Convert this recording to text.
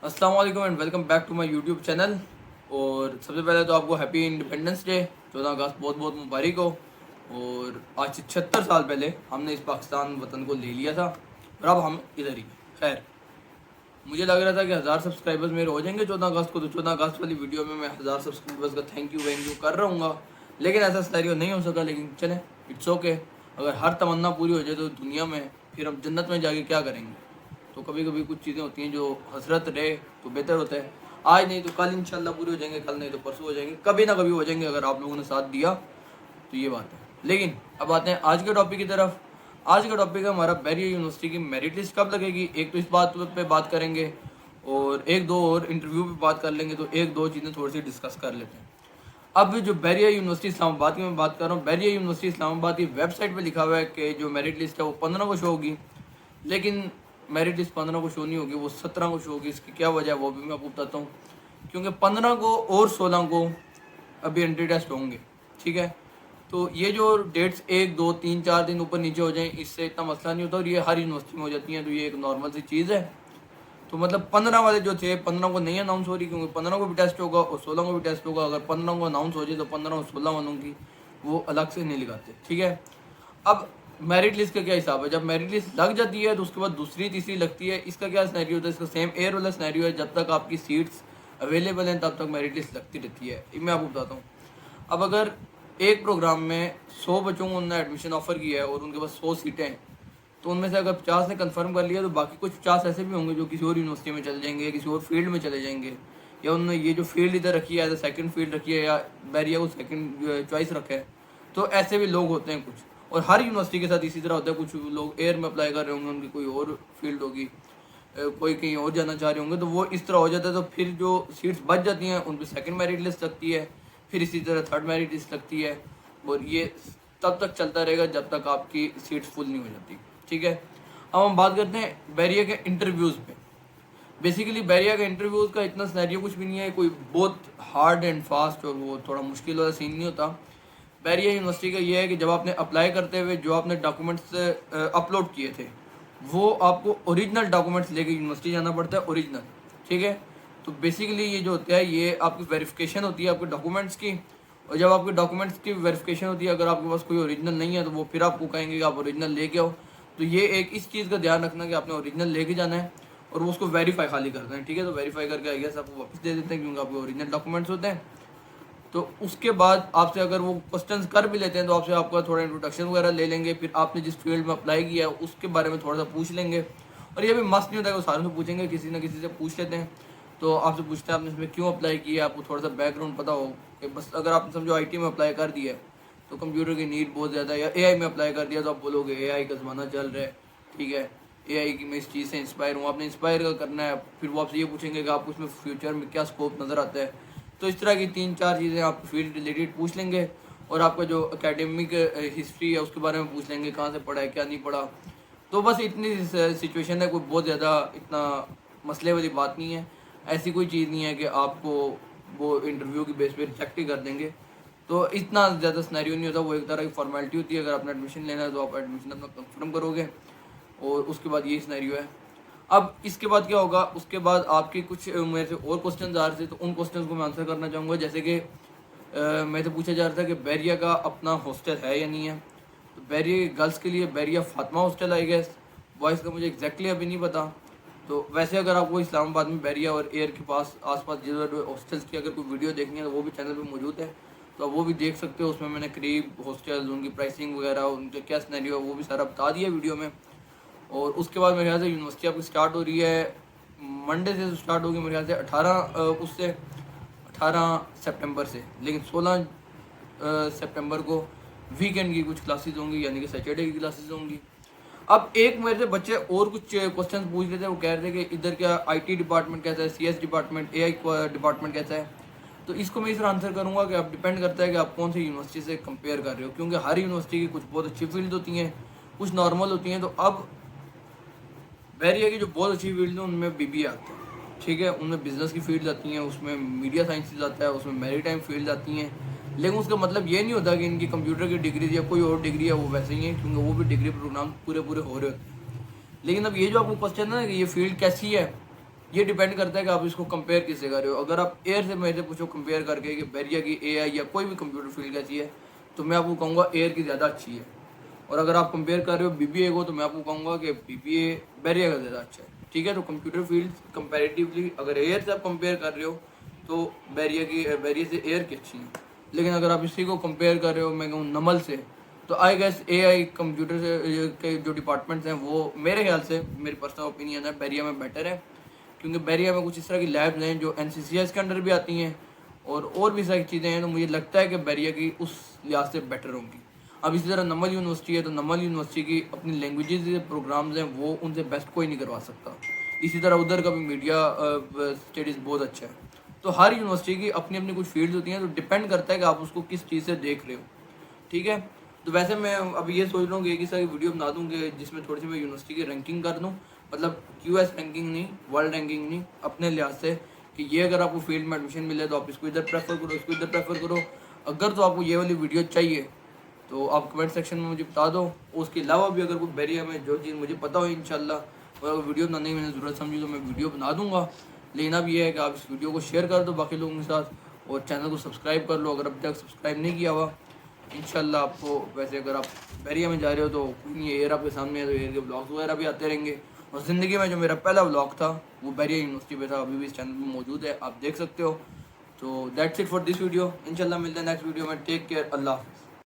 अस्सलाम वालेकुम and welcome back to my YouTube channel. और सबसे पहले तो आपको हैप्पी इंडिपेंडेंस डे 14 अगस्त बहुत बहुत मुबारक हो। और आज से 76 साल पहले हमने इस पाकिस्तान वतन को ले लिया था और अब हम इधर ही हैं। खैर, मुझे लग रहा था कि 1000 सब्सक्राइबर्स मेरे हो जाएंगे 14 अगस्त को, तो 14 अगस्त वाली वीडियो में मैं 1000 सब्सक्राइबर्स का थैंक यू कर रहूँगा, लेकिन ऐसा सिनेरियो नहीं हो सका। लेकिन चलें, इट्स ओके। अगर हर तमन्ना पूरी हो जाए तो दुनिया में फिर हम जन्नत में जाके क्या करेंगे। तो कभी कभी कुछ चीज़ें होती हैं जो हसरत रहे तो बेहतर होता है। आज नहीं तो कल इंशाल्लाह पूरे हो जाएंगे, कल नहीं तो परसों हो जाएंगे, कभी ना कभी हो जाएंगे अगर आप लोगों ने साथ दिया तो ये बात है। लेकिन अब आते हैं आज के टॉपिक की तरफ। आज का टॉपिक है हमारा बैरियर यूनिवर्सिटी की मेरिट लिस्ट कब लगेगी। एक तो इस बात पे बात करेंगे और एक दो और इंटरव्यू पे बात कर लेंगे, तो एक दो चीज़ें थोड़ी सी डिस्कस कर लेते हैं। अब जो बैरियर यूनिवर्सिटी इस्लामाबाद की मैं बात कर रहा हूँ, बैरियर यूनिवर्सिटी इस्लामाबाद की वेबसाइट पे लिखा हुआ है कि जो मेरिट लिस्ट है वो 15 को शो होगी, लेकिन मेरिट लिस्ट 15 को शो नहीं होगी, वो 17 को शो होगी। इसकी क्या वजह है वो भी मैं आपको बताता हूँ। क्योंकि 15 को और 16 को अभी एंट्री टेस्ट होंगे, ठीक है। तो ये जो डेट्स 1 2 3 4 दिन ऊपर नीचे हो जाएं, इससे इतना मसला नहीं होता और ये हर यूनिवर्सिटी में हो जाती है, तो ये एक नॉर्मल सी चीज़ है। तो मतलब 15 वाले जो थे 15 को नहीं अनाउंस हो रही, क्योंकि 15 को भी टेस्ट होगा और 16 को भी टेस्ट होगा। अगर 15 को अनाउंस हो जाए तो 15 और 16 वालों की वो अलग से नहीं लगाते, ठीक है। अब मेरिट लिस्ट का क्या हिसाब है, जब मेरिट लिस्ट लग जाती है तो उसके बाद दूसरी तीसरी लगती है। इसका क्या सिनेरियो होता है, इसका सेम एयर वाला सिनेरियो है। जब तक आपकी सीट्स अवेलेबल हैं तब तक मेरिट लिस्ट लगती रहती है। मैं आपको बताता हूँ। अब अगर एक प्रोग्राम में 100 बच्चों को उन्होंने एडमिशन ऑफर किया है और उनके पास 100 सीटें हैं, तो उनमें से अगर 50 ने कंफर्म कर लिया तो बाकी कुछ 50 ऐसे भी होंगे जो किसी और यूनिवर्सिटी में चले जाएंगे, किसी और फील्ड में चले जाएंगे, या उन्होंने ये जो फील्ड इधर रखी है एज ए सेकेंड फील्ड रखी है, या बैरिया को सेकेंड चॉइस रखा है। तो ऐसे भी लोग होते हैं कुछ, और हर यूनिवर्सिटी के साथ इसी तरह होता है। कुछ लोग एयर में अप्लाई कर रहे होंगे, उनकी कोई और फील्ड होगी, कोई कहीं और जाना चाह रहे होंगे, तो वो इस तरह हो जाता है। तो फिर जो सीट्स बच जाती हैं उन पर सेकेंड मेरिट लिस्ट लगती है, फिर इसी तरह थर्ड मेरिट लिस्ट लगती है, और ये तब तक चलता रहेगा जब तक आपकी सीट्स फुल नहीं हो जाती, ठीक है। अब हम बात करते हैं बैरिया के इंटरव्यूज़ पे। बेसिकली बैरिया के इंटरव्यूज़ का इतना सिनेरियो कुछ भी नहीं है, कोई बहुत हार्ड एंड फास्ट और वो थोड़ा मुश्किल वाला सीन नहीं होता। बैरिया यूनिवर्सिटी का ये है कि जब आपने अप्लाई करते हुए जो आपने डॉक्यूमेंट्स अपलोड किए थे, वो आपको ओरिजिनल डॉक्यूमेंट्स लेके यूनिवर्सिटी जाना पड़ता है, ओरिजिनल, ठीक है। तो बेसिकली ये जो होता है ये आपकी वेरिफिकेशन होती है आपके डॉक्यूमेंट्स की, और जब आपके डॉक्यूमेंट्स की वेरिफिकेशन होती है, अगर आपके पास कोई ओरिजिनल नहीं है तो वो फिर आपको कहेंगे कि आप ओरिजिनल लेके आओ। तो ये एक इस चीज़ का ध्यान रखना कि आपने ओरिजिनल लेके जाना है और वो उसको वेरीफाई खाली करते हैं, ठीक है। तो वेरीफाई करके आई गेस आपको वापस दे देते हैं, क्योंकि आपके ओरिजिनल डॉक्यूमेंट्स होते हैं। तो उसके बाद आपसे अगर वो क्वेश्चंस कर भी लेते हैं तो आपसे आपका थोड़ा इंट्रोडक्शन वगैरह ले लेंगे, फिर आपने जिस फील्ड में अप्लाई किया है उसके बारे में थोड़ा सा पूछ लेंगे। और ये भी मस्त नहीं होता है, वो सारों से पूछेंगे, किसी ना किसी से पूछ लेते हैं। तो आपसे पूछते हैं आपने इसमें क्यों अप्लाई किया, आपको थोड़ा सा बैकग्राउंड पता हो कि बस अगर आपने समझो IT में अप्लाई कर दिया है तो कंप्यूटर की नीड बहुत ज़्यादा है, या AI में अप्लाई कर दिया तो आप बोलोगे AI का ज़माना चल रहा है, ठीक है, AI की मैं इस चीज़ से इंस्पायर हूँ, आपने इंस्पायर का करना है। फिर वो आपसे ये पूछेंगे कि आपको इसमें फ्यूचर में क्या स्कोप नज़र आता है। तो इस तरह की 3-4 चीज़ें आप फील्ड रिलेटेड पूछ लेंगे, और आपका जो एकेडमिक हिस्ट्री है उसके बारे में पूछ लेंगे, कहाँ से पढ़ा है क्या नहीं पढ़ा। तो बस इतनी सिचुएशन है, कोई बहुत ज़्यादा इतना मसले वाली बात नहीं है। ऐसी कोई चीज़ नहीं है कि आपको वो इंटरव्यू की बेस पे रिजेक्ट ही कर देंगे। तो इतना ज़्यादा सिनेरियो नहीं होता, वो एक तरह की फॉर्मेलिटी होती है। अगर आपने एडमिशन लेना है तो आप एडमिशन अपना कंफर्म करोगे, और उसके बाद यही सिनेरियो है। अब इसके बाद क्या होगा, उसके बाद आपके कुछ मेरे से और क्वेश्चन आ रहे थे, तो उन क्वेश्चन को मैं आंसर करना चाहूँगा। जैसे कि मेरे से पूछा जा रहा था कि बैरिया का अपना हॉस्टल है या नहीं है। तो बैरिया गर्ल्स के लिए Bairia Fatima hostel I guess, boys का मुझे एग्जैक्टली अभी नहीं पता। तो वैसे अगर आपको इस्लामाबाद में बैरिया और एयर के पास आसपास जिधर हॉस्टल्स की अगर कोई वीडियो देखनी है तो वो भी चैनल पे मौजूद है, तो आप वो भी देख सकते हो। उसमें मैंने करीब हॉस्टल्स, उनकी प्राइसिंग वगैरह, उनका क्या सिनेरियो है वो भी सारा बता दिया वीडियो में। और उसके बाद मेरे ख्याल से यूनिवर्सिटी आपकी स्टार्ट हो रही है मंडे से, स्टार्ट होगी मेरे ख्याल से 18 सितंबर से, लेकिन 16 सितंबर को वीकेंड की कुछ क्लासेस होंगी, यानी कि सैटरडे की क्लासेस होंगी। अब एक मेरे से बच्चे और कुछ क्वेश्चन पूछ रहे थे, वो कह रहे थे कि इधर क्या IT डिपार्टमेंट कैसा है, CS डिपार्टमेंट, AI डिपार्टमेंट कैसा है। तो इसको मैं इस तरह आंसर करूँगा कि अब डिपेंड करता है कि आप कौन सी यूनिवर्सिटी से कंपेयर कर रहे हो, क्योंकि हर यूनिवर्सिटी की कुछ बहुत अच्छी फील्ड होती हैं, कुछ नॉर्मल होती हैं। तो अब बैरिया की जो बहुत अच्छी फील्ड है उनमें BBA आता है, ठीक है, उनमें बिजनेस की फील्ड आती हैं, उसमें मीडिया साइंसेज आता है, उसमें मैरीटाइम फील्ड आती हैं। लेकिन उसका मतलब ये नहीं होता कि इनकी कंप्यूटर की डिग्री या कोई और डिग्री है वो वैसे ही है, क्योंकि वो भी डिग्री प्रोग्राम पूरे पूरे हो रहे होते हैं। लेकिन अब ये जो आपको क्वेश्चन है ना कि ये फील्ड कैसी है, ये डिपेंड करता है कि आप इसको कंपेयर किससे कर रहे हो। अगर आप एयर से मेरे से पूछो कंपेयर करके कि बैरिया की एआई या कोई भी कंप्यूटर फील्ड कैसी है, तो मैं आपको कहूँगा एयर की ज़्यादा अच्छी है। और अगर आप कंपेयर कर रहे हो बीबीए को, तो मैं आपको कहूँगा कि बीबीए बैरिया का ज़्यादा अच्छा है। ठीक है, तो कंप्यूटर फील्ड कंपैरेटिवली अगर एयर से आप कंपेयर कर रहे हो तो बैरिया से एयर की अच्छी है। लेकिन अगर आप इसी को कंपेयर कर रहे हो मैं कहूँ नमल से, तो आई गेस एआई कंप्यूटर से के जो डिपार्टमेंट्स हैं वो मेरे ख्याल से, मेरी पर्सनल ओपिनियन है, बैरिया में बेटर है। क्योंकि बैरिया में कुछ इस तरह की लैब्स हैं जो एनसीसीएस के अंडर भी आती हैं और भी सारी चीज़ें हैं, तो मुझे लगता है कि बैरिया की उस लिहाज से बेटर होंगी। अब इसी तरह नमल यूनिवर्सिटी है, तो नमल यूनिवर्सिटी की अपनी लैंग्वेजेस के प्रोग्राम्स हैं, वो उनसे बेस्ट कोई नहीं करवा सकता। इसी तरह उधर का भी मीडिया स्टडीज़ बहुत अच्छा है। तो हर यूनिवर्सिटी की अपनी अपनी कुछ फील्ड्स होती हैं, तो डिपेंड करता है कि आप उसको किस चीज़ से देख रहे हो। ठीक है, तो वैसे मैं अभी ये सोच रहा हूँ कि एक ही सारी वीडियो बना दूँ कि जिसमें थोड़ी सी मैं यूनिवर्सिटी की रैंकिंग कर दूँ, मतलब यूएस रैंकिंग नहीं, वर्ल्ड रैंकिंग नहीं, अपने लिहाज से कि ये अगर आपको फील्ड में एडमिशन मिले तो आप इसको इधर प्रेफर करो, इसको इधर प्रेफर करो। अगर तो आपको ये वाली वीडियो चाहिए तो आप कमेंट सेक्शन में मुझे बता दो। उसके अलावा भी अगर कोई बैरिया में जो चीज़ मुझे पता हो इंशाल्लाह, और वीडियो बनाने की मैंने ज़रूरत समझी तो मैं वीडियो बना दूंगा। लेकिन अब ये है कि आप इस वीडियो को शेयर कर दो बाकी लोगों के साथ और चैनल को सब्सक्राइब कर लो अगर अभी तक सब्सक्राइब नहीं किया हुआ। इंशाल्लाह आपको, वैसे अगर आप बैरिया में जा रहे हो तो कोई नहीं, एयर आपके सामने है, तो एयर के ब्लॉग्स वगैरह भी आते रहेंगे। और ज़िंदगी में जो मेरा पहला ब्लॉग था वो बैरिया यूनिवर्सिटी पे था, अभी भी इस चैनल पर मौजूद है, आप देख सकते हो। तो that's it for this video. इंशाल्लाह मिलते हैं नेक्स्ट वीडियो में। टेक केयर, अल्लाह हाफ़िज़।